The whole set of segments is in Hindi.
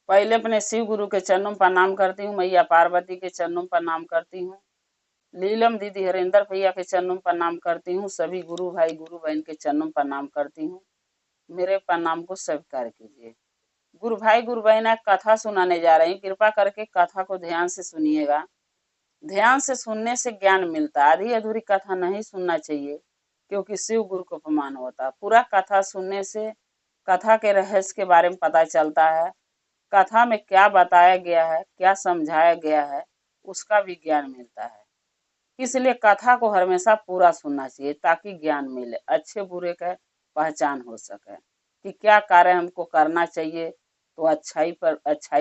पहले अपने शिव गुरु के चरणों में प्रणाम करती हूँ, मैया पार्वती के चरणों में प्रणाम करती हूँ, लीलम दीदी हरेंद्र भैया के चरणों में प्रणाम करती हूँ, सभी गुरु भाई गुरु बहन के चरणों में प्रणाम करती हूँ। मेरे प्रणाम को स्वीकार कीजिए। गुरु भाई गुरु बहन एक कथा सुनाने जा रही हूँ, कृपा करके कथा को ध्यान से सुनिएगा। ध्यान से सुनने से ज्ञान मिलता है, आधी अधूरी कथा नहीं सुनना चाहिए, क्योंकि शिव गुरु को अपमान होता है। पूरा कथा सुनने से कथा के रहस्य के बारे में पता चलता है, कथा में क्या बताया गया है, क्या समझाया गया है, उसका भी ज्ञान मिलता है। इसलिए कथा को हमेशा पूरा सुनना चाहिए, ताकि ज्ञान मिले, अच्छे बुरे का पहचान हो सके कि क्या कार्य हमको करना चाहिए तो अच्छाई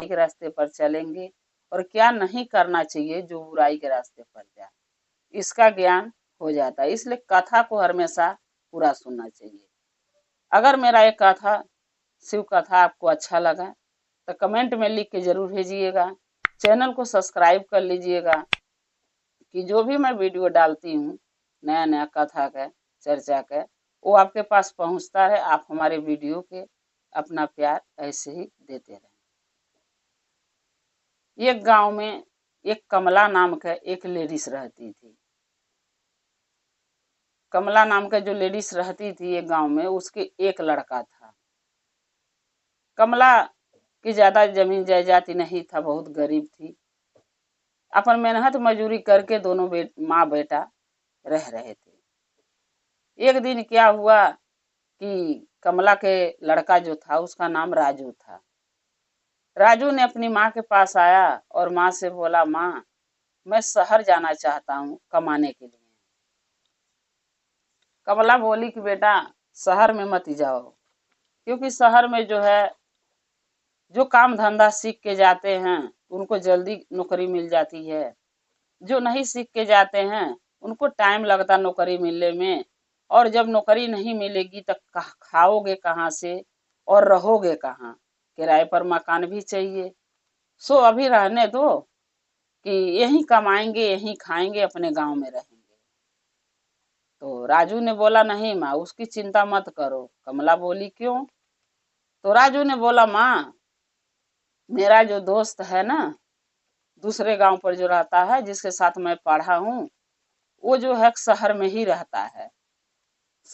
के रास्ते पर चलेंगे, और क्या नहीं करना चाहिए जो बुराई के रास्ते पर जाए, इसका ज्ञान हो जाता है। इसलिए कथा को हमेशा पूरा सुनना चाहिए। अगर मेरा ये कथा शिव कथा आपको अच्छा लगा तो कमेंट में लिख के जरूर भेजिएगा। चैनल को सब्सक्राइब कर लीजिएगा कि जो भी मैं वीडियो डालती हूँ नया नया कथा का चर्चा का, वो आपके पास पहुँचता है। आप हमारे वीडियो के अपना प्यार ऐसे ही देते रहें। एक गांव में एक कमला नाम का एक लेडीज रहती थी। कमला नाम का जो लेडीज रहती थी एक गांव में, उसके एक लड़का था। कमला की ज्यादा जमीन जायदाद नहीं था, बहुत गरीब थी। अपन मेहनत मजूरी करके दोनों माँ बेटा रह रहे थे। एक दिन क्या हुआ कि कमला के लड़का जो था उसका नाम राजू था। राजू ने अपनी माँ के पास आया और माँ से बोला, माँ मैं शहर जाना चाहता हूँ कमाने के लिए। कमला बोली कि बेटा शहर में मत जाओ, क्योंकि शहर में जो है जो काम धंधा सीख के जाते हैं उनको जल्दी नौकरी मिल जाती है, जो नहीं सीख के जाते हैं उनको टाइम लगता नौकरी मिलने में, और जब नौकरी नहीं मिलेगी तो खाओगे कहाँ से और रहोगे कहाँ, किराए पर मकान भी चाहिए। सो अभी रहने दो कि यहीं कमाएंगे यहीं खाएंगे, अपने गांव में रहेंगे। तो राजू ने बोला, नहीं माँ उसकी चिंता मत करो। कमला बोली, क्यों? तो राजू ने बोला, माँ मेरा जो दोस्त है ना दूसरे गांव पर जो रहता है, जिसके साथ मैं पढ़ा हूँ, वो जो है शहर में ही रहता है।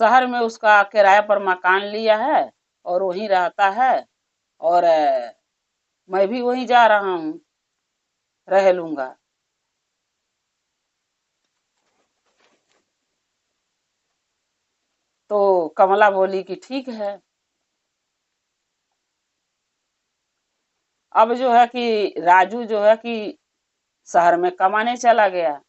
शहर में उसका किराए पर मकान लिया है और वहीं रहता है, और मैं भी वहीं जा रहा हूँ, रह लूंगा। तो कमला बोली कि ठीक है। अब जो है कि राजू जो है कि शहर में कमाने चला गया।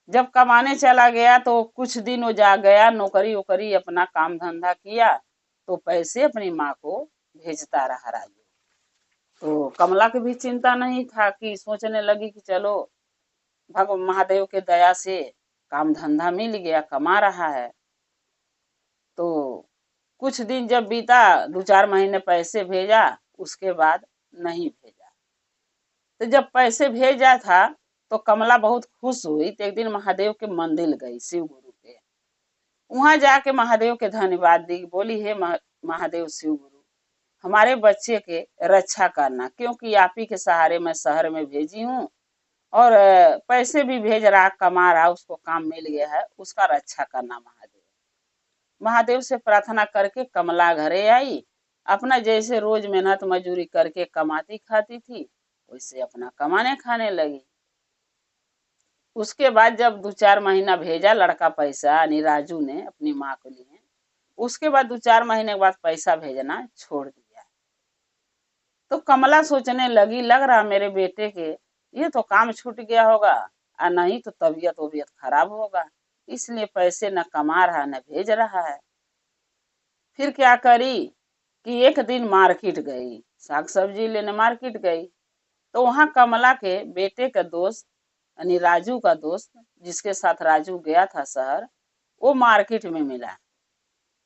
जब कमाने चला गया तो कुछ दिन वो जा गया, नौकरी वोकरी अपना काम धंधा किया, तो पैसे अपनी माँ को भेजता रहा राजू। तो कमला की भी चिंता नहीं था, कि सोचने लगी कि चलो भगवान महादेव के दया से काम धंधा मिल गया, कमा रहा है। तो कुछ दिन जब बीता, 2-4 महीने पैसे भेजा, उसके बाद नहीं भेजा। तो जब पैसे भेजा था तो कमला बहुत खुश हुई। तो एक दिन महादेव के मंदिर गई, शिव गुरु के। वहां जाके महादेव के धन्यवाद दी, बोली, हे महादेव शिव गुरु, हमारे बच्चे के रक्षा करना, क्योंकि आप ही के सहारे मैं शहर में भेजी हूँ, और पैसे भी भेज रहा, कमा रहा, उसको काम मिल गया है, उसका रक्षा करना महादेव। महादेव से प्रार्थना करके कमला घरे आई। अपना जैसे रोज मेहनत मजूरी करके कमाती खाती थी, वैसे अपना कमाने खाने लगी। उसके बाद जब 2-4 महीना भेजा लड़का पैसा, यानी राजू ने अपनी माँ को लिए, उसके बाद 2-4 महीने के बाद पैसा भेजना छोड़ दिया। तो कमला सोचने लगी, लग रहा मेरे बेटे के ये तो काम छूट गया होगा, और नहीं तो तबीयत खराब होगा, इसलिए पैसे न कमा रहा न भेज रहा है। फिर क्या करी कि एक दिन मार्केट गई, साग सब्जी लेने मार्केट गई। तो वहां कमला के बेटे का दोस्त, यानी राजू का दोस्त, जिसके साथ राजू गया था शहर, वो मार्केट में मिला।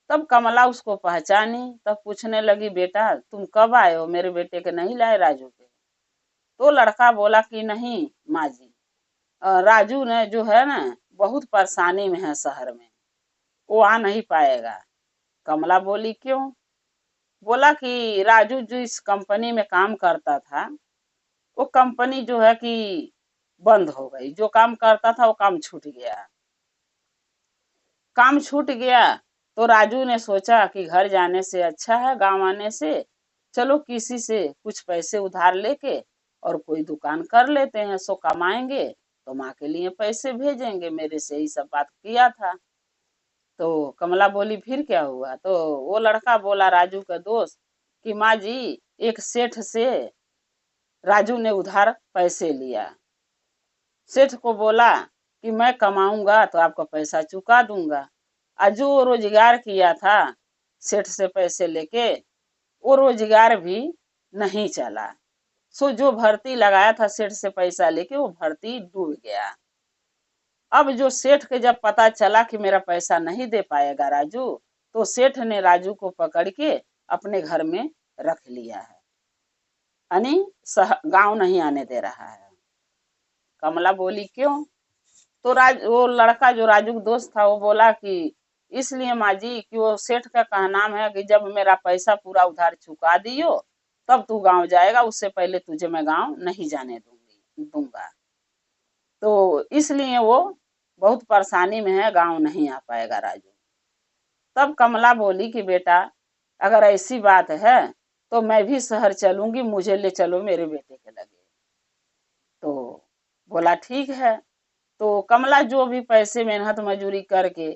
तब कमला उसको पहचानी, तब पूछने लगी, बेटा तुम कब आए हो, मेरे बेटे के नहीं लाए राजू के? तो लड़का बोला कि नहीं माँ जी, राजू ने जो है ना बहुत परेशानी में है शहर में, वो आ नहीं पाएगा। कमला बोली, क्यों? बोला कि राजू जो इस कंपनी में काम करता था, वो कंपनी जो है कि बंद हो गई। जो काम करता था वो काम छूट गया। काम छूट गया तो राजू ने सोचा कि घर जाने से अच्छा है गांव आने से, चलो किसी से कुछ पैसे उधार लेके और कोई दुकान कर लेते हैं, सो कमाएंगे तो माँ के लिए पैसे भेजेंगे। मेरे से ही सब बात किया था। तो कमला बोली फिर क्या हुआ? तो वो लड़का बोला, राजू का दोस्त, कि माँ जी, एक सेठ से राजू ने उधार पैसे लिया। सेठ को बोला कि मैं कमाऊंगा तो आपका पैसा चुका दूंगा। और जो रोजगार किया था सेठ से पैसे लेके, वो रोजगार भी नहीं चला। सो जो भर्ती लगाया था सेठ से पैसा लेके, वो भर्ती डूब गया। अब जो सेठ के जब पता चला कि मेरा पैसा नहीं दे पाएगा राजू, तो सेठ ने राजू को पकड़ के अपने घर में रख लिया है, यानी गांव नहीं आने दे रहा है। कमला बोली क्यों? तो वो लड़का जो राजू का दोस्त था वो बोला कि इसलिए माँ जी कि वो सेठ का कहना है कि जब मेरा पैसा पूरा उधार चुका दियो तब तू गांव जाएगा, उससे पहले तुझे मैं गांव नहीं जाने दूंगा। तो इसलिए वो बहुत परेशानी में है, गांव नहीं आ पाएगा राजू। तब कमला बोली कि बेटा, अगर ऐसी बात है तो मैं भी शहर चलूंगी, मुझे ले चलो मेरे बेटे के लगे। तो बोला ठीक है। तो कमला जो भी पैसे मेहनत मजूरी करके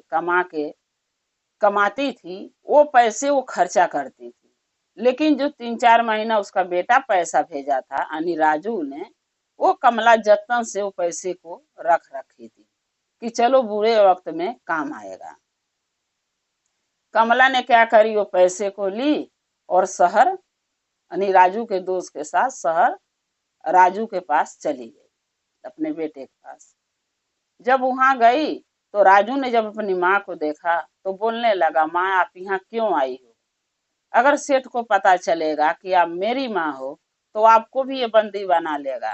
कमाती थी, वो पैसे वो खर्चा करती थी। लेकिन जो 3-4 महीना उसका बेटा पैसा भेजा था यानी राजू ने, वो कमला जतन से वो पैसे को रख रखी थी कि चलो बुरे वक्त में काम आएगा। कमला ने क्या करी, वो पैसे को ली और शहर यानी राजू के दोस्त के साथ शहर राजू के पास चली गई, अपने बेटे के पास। जब वहां गई तो राजू ने जब अपनी माँ को देखा तो बोलने लगा, माँ आप यहाँ क्यों आई हो? अगर सेठ को पता चलेगा कि आप मेरी माँ हो तो आपको भी ये बंदी बना लेगा,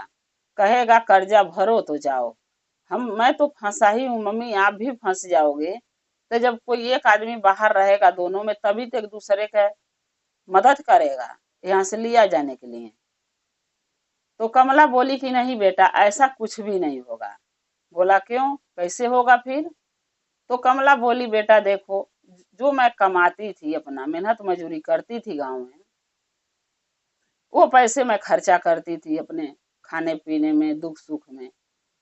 कहेगा कर्जा भरो तो जाओ। मैं तो फंसा ही हूँ मम्मी, आप भी फंस जाओगे। तो जब कोई एक आदमी बाहर रहेगा दोनों में, तभी तो एक दूसरे का मदद करेगा यहाँ से लिया जाने के लिए। तो कमला बोली कि नहीं बेटा, ऐसा कुछ भी नहीं होगा। बोला क्यों, कैसे होगा फिर? तो कमला बोली, बेटा देखो, जो मैं कमाती थी, अपना मेहनत मजूरी करती थी गांव में, वो पैसे मैं खर्चा करती थी अपने खाने पीने में, दुख सुख में।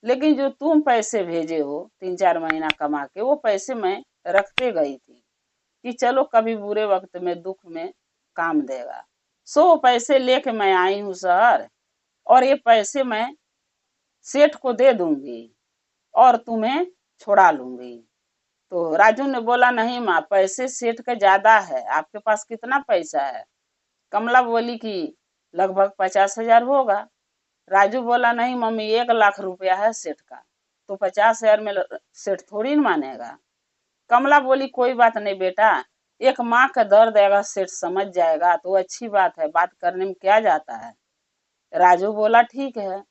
लेकिन जो तुम पैसे भेजे हो 3-4 महीना कमा के, वो पैसे मैं रखते गई थी कि चलो कभी बुरे वक्त में दुख में काम देगा। सो पैसे लेके मैं आई हूँ शहर, और ये पैसे मैं सेठ को दे दूंगी और तुम्हें छोड़ा लूंगी। तो राजू ने बोला, नहीं माँ, पैसे सेठ का ज्यादा है, आपके पास कितना पैसा है? कमला बोली कि लगभग 50,000 होगा। राजू बोला, नहीं मम्मी, 1 लाख रुपया है सेठ का, तो 50,000 में सेठ थोड़ी न मानेगा। कमला बोली, कोई बात नहीं बेटा, एक माँ का दर्द अगर सेठ समझ जाएगा तो अच्छी बात है, बात करने में क्या जाता है। राजू बोला ठीक है।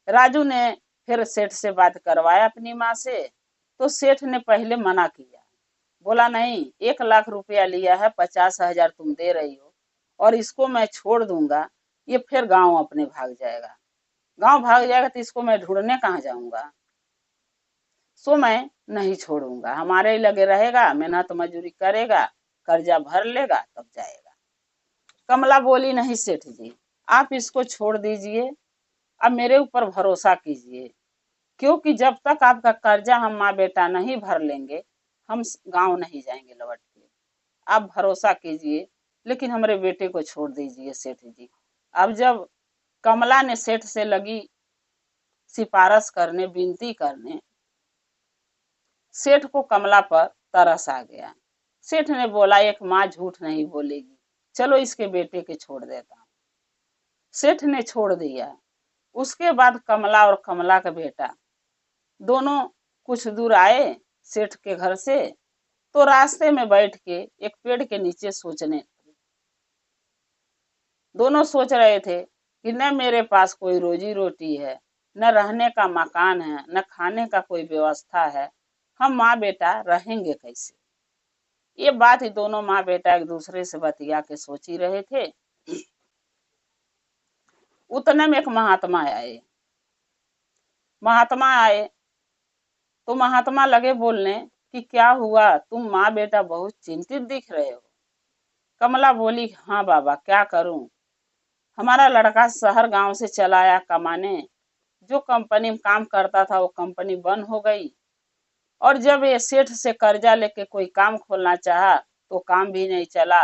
राजू ने फिर सेठ से बात करवाया अपनी माँ से। तो सेठ ने पहले मना किया, बोला नहीं, 1 लाख रुपया लिया है, 50,000 तुम दे रही हो और इसको मैं छोड़ दूंगा, ये फिर गांव अपने भाग जाएगा। गांव भाग जाएगा तो इसको मैं ढूंढने कहाँ जाऊंगा? सो मैं नहीं छोड़ूंगा, हमारे लगे रहेगा, मेहनत मजूरी करेगा, कर्जा भर लेगा तब जाएगा। कमला बोली, नहीं सेठ जी, आप इसको छोड़ दीजिए, अब मेरे ऊपर भरोसा कीजिए, क्योंकि जब तक आपका कर्जा हम माँ बेटा नहीं भर लेंगे, हम गांव नहीं जाएंगे लौट के। आप भरोसा कीजिए, लेकिन हमारे बेटे को छोड़ दीजिए सेठ जी। अब जब कमला ने सेठ से लगी सिफारिश करने, विनती करने, सेठ को कमला पर तरस आ गया। सेठ ने बोला, एक माँ झूठ नहीं बोलेगी, चलो इसके बेटे के छोड़ देता हूँ। सेठ ने छोड़ दिया। उसके बाद कमला और कमला का बेटा दोनों कुछ दूर आए सेठ के घर से। तो रास्ते में बैठ के एक पेड़ के नीचे सोचने लगे। दोनों सोच रहे थे कि न मेरे पास कोई रोजी रोटी है, न रहने का मकान है, न खाने का कोई व्यवस्था है, हम माँ बेटा रहेंगे कैसे? ये बात ही दोनों माँ बेटा एक दूसरे से बतिया के सोच ही रहे थे। उतने में एक महात्मा आए। महात्मा आए तो महात्मा लगे बोलने कि क्या हुआ, तुम माँ बेटा बहुत चिंतित दिख रहे हो। कमला बोली, हाँ बाबा क्या करूं, हमारा लड़का शहर गांव से चला आया कमाने, जो कंपनी में काम करता था वो कंपनी बंद हो गई, और जब ये सेठ से कर्जा लेके कोई काम खोलना चाहा तो काम भी नहीं चला,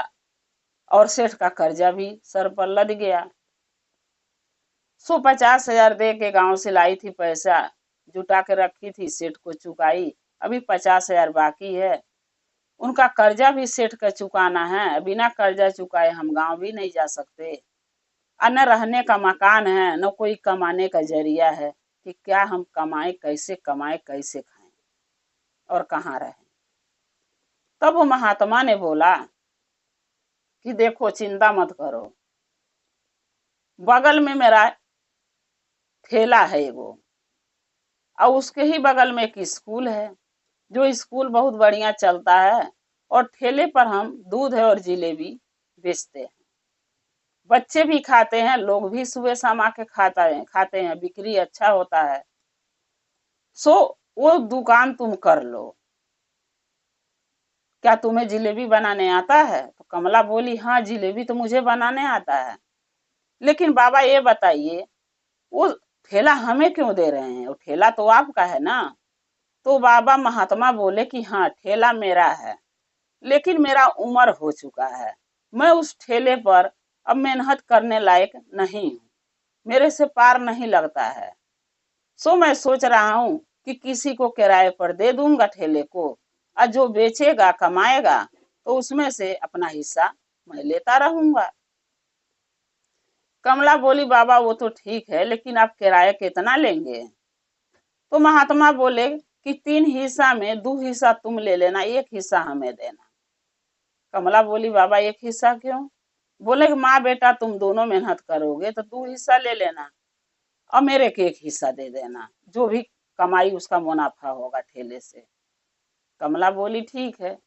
और सेठ का कर्जा भी सर पर लद गया। 50,000 दे के गांव से लाई थी, पैसा जुटा के रखी थी, सेठ को चुकाई, अभी 50,000 बाकी है। उनका कर्जा भी सेठ का चुकाना है, बिना कर्जा चुकाए हम गांव भी नहीं जा सकते, न रहने का मकान है, न कोई कमाने का जरिया है, कि क्या हम कमाए कैसे खाएं और कहाँ रहें। तब वो महात्मा ने बोला कि देखो चिंता मत करो, बगल में मेरा ठेला है एगो, और उसके ही बगल में एक स्कूल है, जो स्कूल बहुत बढ़िया चलता है, और ठेले पर हम दूध और जिलेबी बेचते हैं, बच्चे भी खाते हैं, लोग भी सुबह शाम आके खाते हैं, बिक्री अच्छा होता है, सो वो दुकान तुम कर लो, क्या तुम्हें जिलेबी बनाने आता है। तो कमला बोली, हाँ जिलेबी तो मुझे बनाने आता है, लेकिन बाबा ये बताइए वो ठेला हमें क्यों दे रहे हैं, वो ठेला तो आपका है ना। तो बाबा महात्मा बोले कि हाँ ठेला मेरा है, लेकिन मेरा उम्र हो चुका है, मैं उस ठेले पर अब मेहनत करने लायक नहीं हूँ, मेरे से पार नहीं लगता है, सो मैं सोच रहा हूँ कि किसी को किराए पर दे दूंगा ठेले को, और जो बेचेगा कमाएगा तो उसमें से अपना हिस्सा मैं लेता रहूंगा। कमला बोली, बाबा वो तो ठीक है, लेकिन आप किराया कितना लेंगे। तो महात्मा बोले कि 3 हिस्सा में 2 हिस्सा तुम ले लेना, 1 हिस्सा हमें देना। कमला बोली, बाबा 1 हिस्सा क्यों। बोले कि माँ बेटा तुम दोनों मेहनत करोगे तो 2 हिस्सा ले लेना, और मेरे को 1 हिस्सा दे देना, जो भी कमाई उसका मुनाफा होगा ठेले से। कमला बोली ठीक है।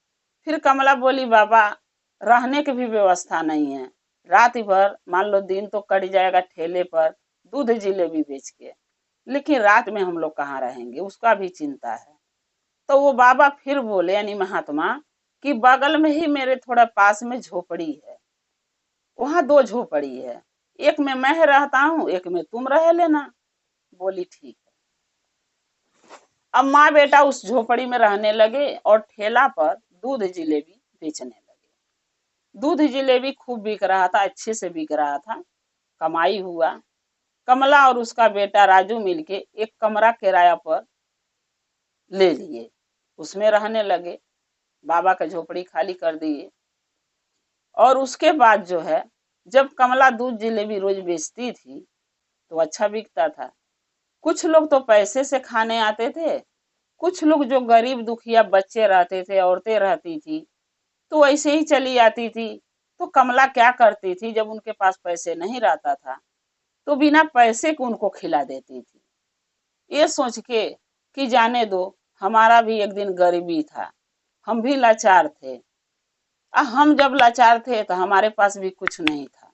फिर कमला बोली, बाबा रहने की भी व्यवस्था नहीं है, रात भर मान लो दिन तो कट जाएगा ठेले पर दूध जिलेबी बेच के, लेकिन रात में हम लोग कहाँ रहेंगे, उसका भी चिंता है। तो वो बाबा फिर बोले यानी महात्मा कि बगल में ही मेरे थोड़ा पास में झोपड़ी है, वहां 2 झोपड़ी है, एक में मैं रहता हूँ, एक में तुम रह लेना। बोली ठीक है। अब माँ बेटा उस झोपड़ी में रहने लगे और ठेला पर दूध जिलेबी बेचने लगे। दूध जिलेबी खूब बिक रहा था, अच्छे से बिक रहा था, कमाई हुआ। कमला और उसका बेटा राजू मिलके एक कमरा किराया पर ले लिए, उसमें रहने लगे, बाबा का झोपड़ी खाली कर दिए। और उसके बाद जो है, जब कमला दूध जिलेबी रोज बेचती थी तो अच्छा बिकता था। कुछ लोग तो पैसे से खाने आते थे, कुछ लोग जो गरीब दुखिया बच्चे रहते थे, औरतें रहती थी, तो ऐसे ही चली आती थी। तो कमला क्या करती थी, जब उनके पास पैसे नहीं रहता था तो बिना पैसे के उनको खिला देती थी, ये सोच के कि जाने दो, हमारा भी एक दिन गरीबी था, हम भी लाचार थे, हम जब लाचार थे तो हमारे पास भी कुछ नहीं था,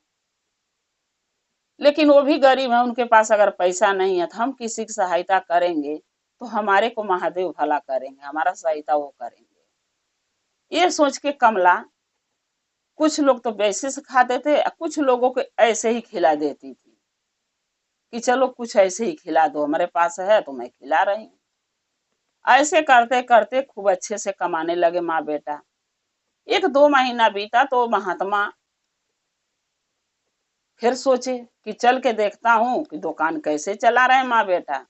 लेकिन वो भी गरीब है, उनके पास अगर पैसा नहीं है तो हम किसी की सहायता करेंगे तो हमारे को महादेव भला करेंगे, हमारा सहायता वो करेंगे। ये सोच के कमला कुछ लोग तो वैसे से खाते थे, कुछ लोगों को ऐसे ही खिला देती थी कि चलो कुछ ऐसे ही खिला दो, हमारे पास है तो मैं खिला रही हूँ। ऐसे करते करते खूब अच्छे से कमाने लगे माँ बेटा। 1-2 महीना बीता तो महात्मा फिर सोचे कि चल के देखता हूँ कि दुकान कैसे चला रहे माँ बेटा।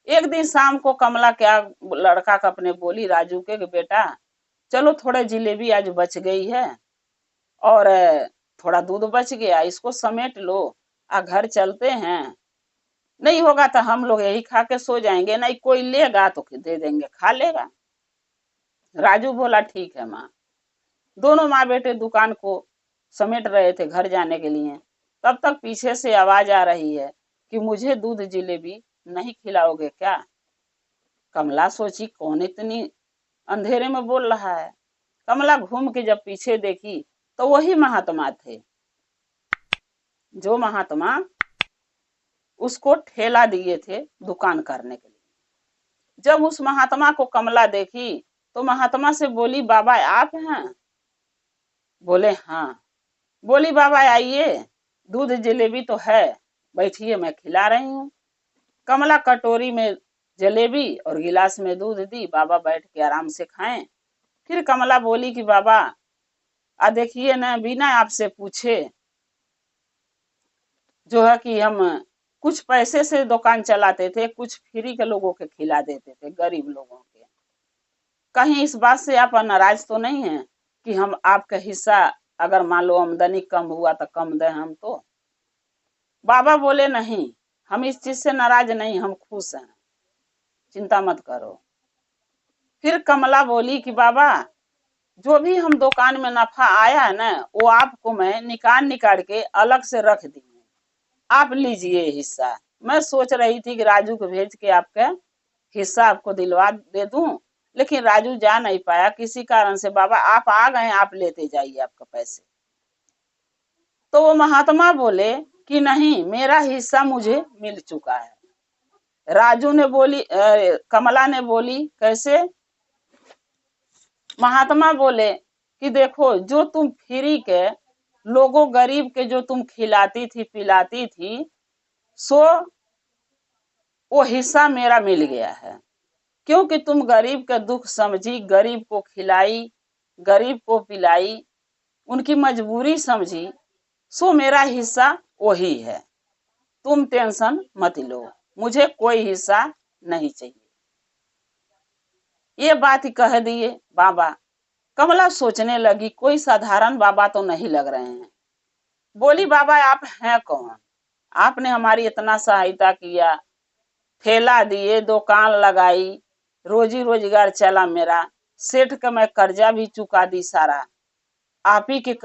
एक दिन शाम को कमला क्या लड़का का अपने बोली राजू के कि बेटा चलो थोड़े जिलेबी आज बच गई है, और थोड़ा दूध बच गया, इसको समेट लो, घर चलते हैं, नहीं होगा तो हम लोग यही खा के सो जाएंगे, नहीं कोई लेगा तो दे देंगे, खा लेगा। राजू बोला ठीक है माँ। दोनों माँ बेटे दुकान को समेट रहे थे घर जाने के लिए, तब तक पीछे से आवाज आ रही है कि मुझे दूध जिलेबी नहीं खिलाओगे क्या। कमला सोची कौन इतनी अंधेरे में बोल रहा है, कमला घूम के जब पीछे देखी तो वही महात्मा थे, जो महात्मा उसको ठेला दिए थे दुकान करने के लिए। जब उस महात्मा को कमला देखी तो महात्मा से बोली, बाबा आप हैं? बोले हाँ। बोली, बाबा आइए, दूध जलेबी तो है, बैठिए मैं खिला रही हूँ। कमला कटोरी में जलेबी और गिलास में दूध दी, बाबा बैठ के आराम से खाएं। फिर कमला बोली कि बाबा देखिए ना, बिना आपसे पूछे जो है कि हम कुछ पैसे से दुकान चलाते थे, कुछ फ्री के लोगों के खिला देते थे, गरीब लोगों के। कहीं इस बात से आप नाराज तो नहीं है कि हम आपका हिस्सा अगर मान लो आमदनी कम हुआ तो कम दें हम तो? बाबा बोले नहीं, हम इस चीज से नाराज नहीं, हम खुश हैं, चिंता मत करो। फिर कमला बोली कि बाबा जो भी हम दुकान में नफा आया है ना, वो आपको मैं निकाल के अलग से रख दी, आप लीजिए हिस्सा। मैं सोच रही थी कि राजू को भेज के आपका हिस्सा आपको दिलवा दे दूं, लेकिन राजू जा नहीं पाया किसी कारण से। बाबा आप आ गए, आप लेते जाइए आपका पैसे। तो वो महात्मा बोले कि नहीं, मेरा हिस्सा मुझे मिल चुका है। राजू ने बोली, कमला ने बोली कैसे? महात्मा बोले कि देखो, जो तुम फ्री के लोगों गरीब के जो तुम खिलाती थी पिलाती थी, सो वो हिस्सा मेरा मिल गया है, क्योंकि तुम गरीब का दुख समझी, गरीब को खिलाई, गरीब को पिलाई, उनकी मजबूरी समझी, सो मेरा हिस्सा वही है। तुम टेंशन मत लो, मुझे कोई हिस्सा नहीं चाहिए। ये बात कह दिए बाबा। कमला सोचने लगी कोई साधारण बाबा तो नहीं लग रहे हैं। बोली, बाबा आप हैं कौन? आपने हमारी इतना सहायता किया, ठेला दिए, दुकान लगाई, रोजी रोजगार चला मेरा, सेठ का मैं कर्जा भी चुका दी सारा, आप ही के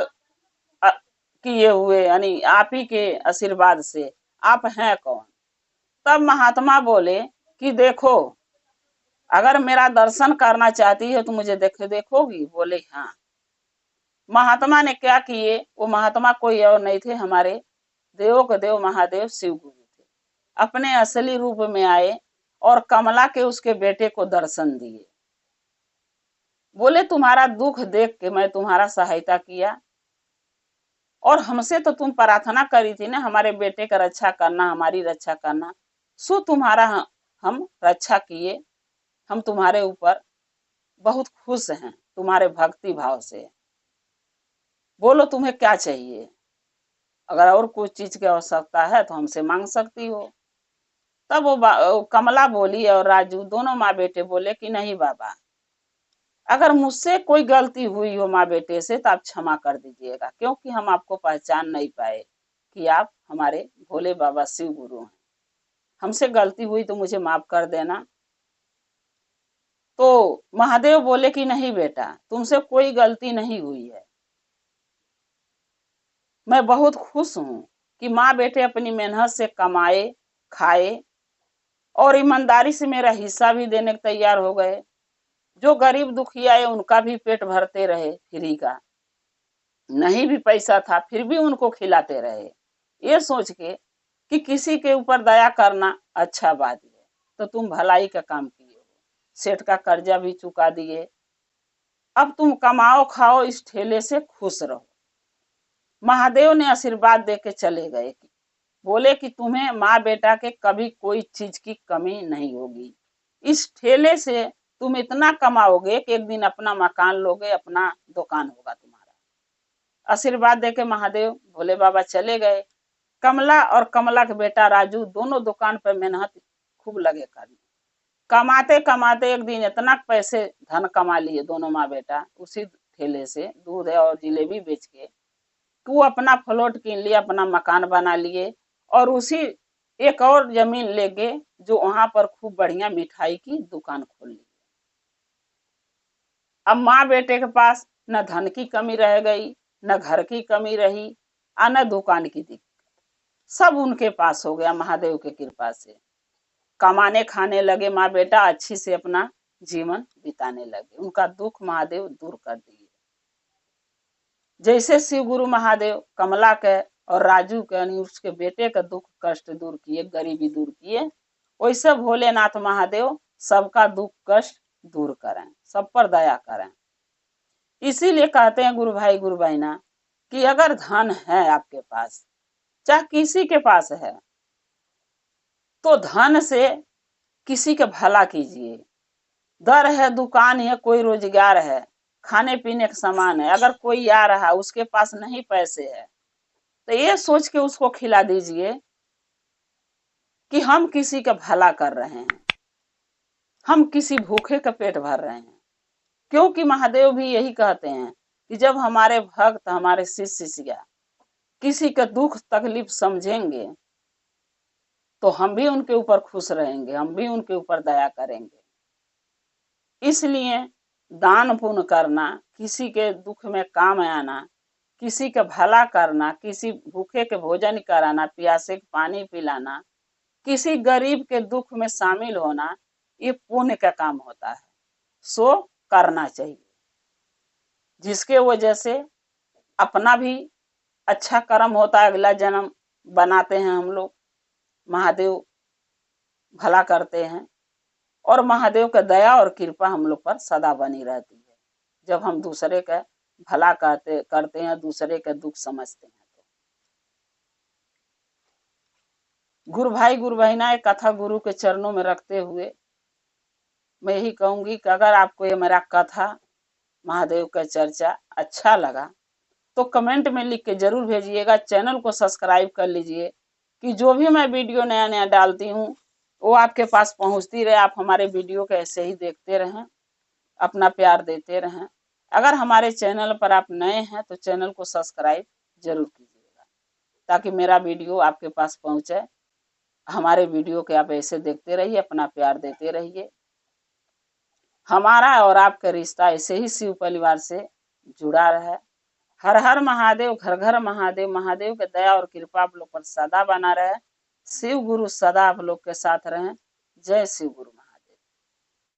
किए हुए, यानी आप ही के आशीर्वाद से। आप हैं कौन? तब महात्मा बोले कि देखो, अगर मेरा दर्शन करना चाहती है तो मुझे देखोगी? बोले हाँ। महात्मा ने क्या किए? वो महात्मा कोई और नहीं थे, हमारे देवों के देव महादेव शिव गुरु थे। अपने असली रूप में आए और कमला के उसके बेटे को दर्शन दिए। बोले, तुम्हारा दुख देख के मैं तुम्हारा सहायता किया, और हमसे तो तुम प्रार्थना करी थी ना हमारे बेटे का रक्षा करना, हमारी रक्षा करना, सो तुम्हारा हम रक्षा किए। हम तुम्हारे ऊपर बहुत खुश हैं, तुम्हारे भक्ति भाव से। बोलो तुम्हें क्या चाहिए? अगर और कुछ चीज की आवश्यकता है तो हमसे मांग सकती हो। तब वो कमला बोली और राजू दोनों माँ बेटे बोले कि नहीं बाबा, अगर मुझसे कोई गलती हुई हो माँ बेटे से तो आप क्षमा कर दीजिएगा, क्योंकि हम आपको पहचान नहीं पाए कि आप हमारे भोले बाबा शिव गुरु हैं। हमसे गलती हुई तो मुझे माफ कर देना। तो महादेव बोले कि नहीं बेटा, तुमसे कोई गलती नहीं हुई है। मैं बहुत खुश हूं कि माँ बेटे अपनी मेहनत से कमाए, खाए और ईमानदारी से मेरा हिस्सा भी देने को तैयार हो गए। जो गरीब दुखिया है उनका भी पेट भरते रहे, फ्री का नहीं भी पैसा था फिर भी उनको खिलाते रहे। ये सोच के कि किसी के ऊपर दया करना अच्छा बात है, तो तुम भलाई का काम किए हो। सेठ का कर्जा भी चुका दिए, अब तुम कमाओ खाओ, इस ठेले से खुश रहो। महादेव ने आशीर्वाद दे के चले गए, बोले कि तुम्हें माँ बेटा के कभी कोई चीज की कमी नहीं होगी। इस ठेले से तुम इतना कमाओगे कि एक दिन अपना मकान लोगे, अपना दुकान होगा तुम्हारा। आशीर्वाद देके महादेव भोले बाबा चले गए। कमला और कमला के बेटा राजू दोनों दुकान पर मेहनत खूब लगे करने। कमाते कमाते एक दिन इतना पैसे धन कमा लिए दोनों माँ बेटा उसी ठेले से दूध और जिलेबी बेच के, वो अपना फ्लॉट कीन लिया, अपना मकान बना लिए, और उसी एक और जमीन लेके जो वहां पर खूब बढ़िया मिठाई की दुकान खोल ली। अब माँ बेटे के पास न धन की कमी रह गई, न घर की कमी रही, न दुकान की दिक्कत। सब उनके पास हो गया महादेव के कृपा से। कमाने खाने लगे माँ बेटा, अच्छी से अपना जीवन बिताने लगे। उनका दुख महादेव दूर कर दिए। जैसे शिव गुरु महादेव कमला के और राजू के यानी उसके बेटे का दुख कष्ट दूर किए, गरीबी दूर किए, वैसे भोलेनाथ महादेव सबका दुख कष्ट दूर करें, सब पर दया करें। इसीलिए कहते हैं गुरु भाई गुरु बहना कि अगर धन है आपके पास, चाहे किसी के पास है, तो धन से किसी का भला कीजिए। दर है, दुकान है, कोई रोजगार है, खाने पीने का सामान है, अगर कोई आ रहा है उसके पास नहीं पैसे है, तो ये सोच के उसको खिला दीजिए कि हम किसी का भला कर रहे हैं, हम किसी भूखे का पेट भर रहे हैं। क्योंकि महादेव भी यही कहते हैं कि जब हमारे भक्त, हमारे शिष्य शिष्या किसी का दुख तकलीफ समझेंगे तो हम भी उनके ऊपर खुश रहेंगे, हम भी उनके ऊपर दया करेंगे। इसलिए दान पुण्य करना, किसी के दुख में काम आना, किसी का भला करना, किसी भूखे के भोजन कराना, प्यासे के पानी पिलाना, किसी गरीब के दुख में शामिल होना, ये पुण्य का काम होता है, सो करना चाहिए। जिसके वजह से अपना भी अच्छा कर्म होता है, अगला जन्म बनाते हैं हम लोग, महादेव भला करते हैं और महादेव का दया और कृपा हम लोग पर सदा बनी रहती है जब हम दूसरे का भला करते हैं, दूसरे का दुख समझते हैं। तो गुरु भाई गुरु बहना, एक कथा गुरु के चरणों में रखते हुए मैं यही कहूंगी कि अगर आपको ये मेरा कथा, महादेव का चर्चा अच्छा लगा तो कमेंट में लिख के जरूर भेजिएगा। चैनल को सब्सक्राइब कर लीजिए कि जो भी मैं वीडियो नया नया डालती हूँ वो आपके पास पहुंचती रहे। आप हमारे वीडियो को ऐसे ही देखते रहें, अपना प्यार देते रहें। अगर हमारे चैनल पर आप नए हैं तो चैनल को सब्सक्राइब जरूर कीजिएगा ताकि मेरा वीडियो आपके पास पहुंचे। हमारे वीडियो के आप ऐसे देखते रहिए, अपना प्यार देते रहिए। हमारा और आपका रिश्ता ऐसे ही शिव परिवार से जुड़ा रहे। हर हर महादेव, घर घर महादेव। महादेव के दया और कृपा आप लोग पर सदा बना रहे। शिव गुरु सदा आप लोग के साथ रहें। जय शिव गुरु।